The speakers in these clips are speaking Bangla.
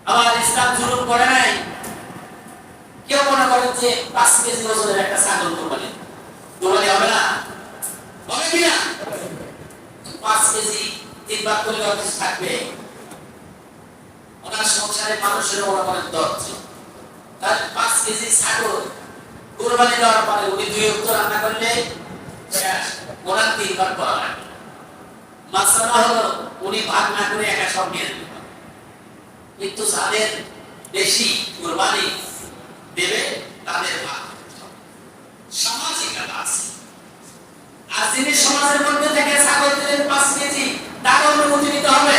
আমার ইসলাম জুলুম করে নাই। কেউ মনে করেন যে 5 কেজি ওজনের একটা ছাগল কোরবানি হবে না? হবে কি না? 5 কেজি 3 ভাগ করলে অফিস থাকবে। ওনার সংসারে মানুষের মনে করেন 10 জন, তার 5 কেজি ছাগল কোরবানি দেওয়ার পরে উনি 2 ওয়াক্ত রান্না করলে শেষ, ওনার 3 ভাগ করা লাগবে। মাসালা হলো উনি ভাগ না করে একা সব নিয়ে নেবেন। কিন্তু যাদের বেশি কোরবানি দেবে তাদের ভাগ সামাজিকতা আছে। আর যিনি সমাজের মধ্যে থেকে ছাগল দিলেন 5 কেজি, তার অনুমতি নিতে হবে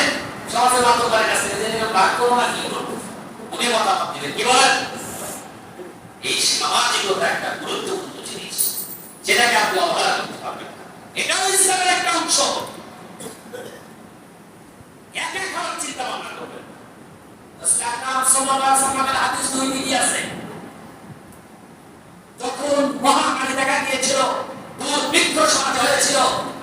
সমাজের বাধ্যবাধকতার কাছে যে ভাগ করবো না কি করবো, উনি মতামত দিবেন। কি বলেন? এই সামাজিকতা একটা গুরুত্বপূর্ণ জিনিস, যেটাকে আপনি অবহেলা করতে পারবেন না। এটাও ইসলামের একটা অংশ। একা খাওয়ার চিন্তা ভাবনা করবেন। হাদিস 2 দিকে আছে, যখন মহামারী দেখা দিয়েছিল, দুর্ভিক্ষ সমাজ হয়েছিল,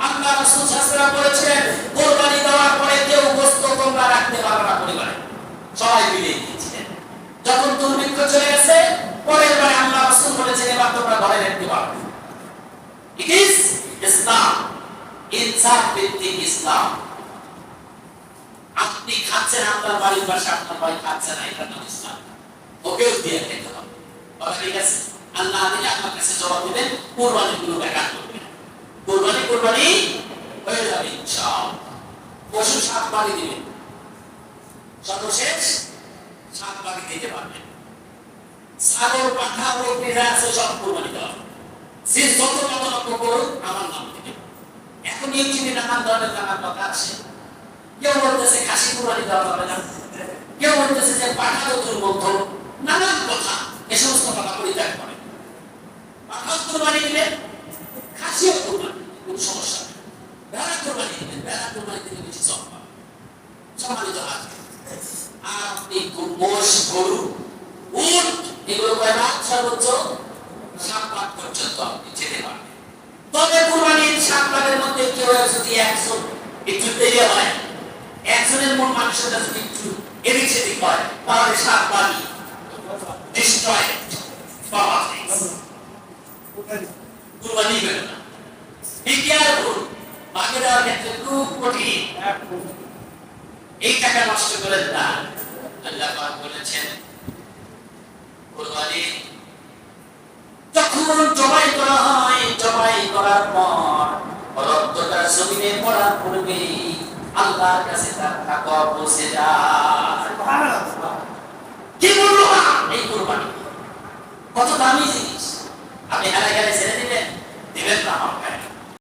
আল্লাহ রাসূল সাল্লাল্লাহু আলাইহি ওয়াসাল্লাম বলেছিলেন কুরবানি দেওয়ার পরে কেউ গোশত তোমরা রাখতে পারবে না পরিবারে, সবাই বিলিয়ে দিয়েছিলেন। যখন দুর্ভিক্ষ চলে গেছে, পরের বারে আল্লাহ রাসূল বলেছেন এবার তোমরা ঘরে রাখতে পারবে। ইট ইজ ইসলাম, ইনসাফ ভিত্তিক ইসলাম। আপনি খাচ্ছেন আপনার বাড়ির পাশে, আপনার ভাই খাচ্ছে না, এটা নাম ইসলাম। ওকেও দিয়ে খেতে হবে। ঠিক আছে, আল্লাহ দিলে আপনার কাছে জবাব দিবেন, কুরবানি গুলো বেকার করবেন। কুরবানি হয়ে যাবে ইনশাআল্লাহ। পশু 7 বাড়ি দিবেন, সর্বশেষ 7 বাড়ি দিতে পারবেন। ছাগল পাঠা ও পেঁড়া আছে সব কুরবানি দেওয়া, যে যত লক্ষ করুন আমার নাম দিবেন। এখন ইউটিউবে নানান ধরনের নানান কথা আছে। কেউ বলতেছে খাসি কুরবানি দেওয়া যাবে না, কেউ বলতেছে যে পাঠা তো দুর্গন্ধ, নানান কথা। এ সমস্ত কথা পরিত্যাগ করে পাঠা কুরবানি দিলে খাসিও কুরবানি, কোনো সমস্যা নেই। ভেড়া কুরবানি দিবেন, ভেড়া কুরবানি দিলে বেশি সম্মানিত হয়। আর আপনি মোষ, গরু, উট এগুলো কয় ভাগ? সর্বোচ্চ 7 ভাগ পর্যন্ত আপনি যেতে পারবেন। তবে কুরবানির 7 ভাগের মধ্যে কেউ যদি 100 একটু দেরি হয়, একজনের মন মানুষের যদি একটু এদিক সেদিক হয়, তাহলে 7 ভাগই ডিস্ট্রয় পাওয়া যায়। কুরবানি হবে না। বিজ্ঞান ভুল বাকি দেওয়ার ক্ষেত্রে খুব কঠিন। এই টাকা নষ্ট করেন না। আল্লাহ পাক বলেছেন কুরবানি যখন জবাই করা হয়, জবাই করার পর রক্তটা জমিনে পড়ার পূর্বে আল্লাহর কাছে তার তাকওয়া পৌঁছে যায়। সুবহানাল্লাহ। কি মূল্যবান এই কুরবানি, কত দামি জিনিস। আপনি হারাই গেলে ছেড়ে দিবেন না।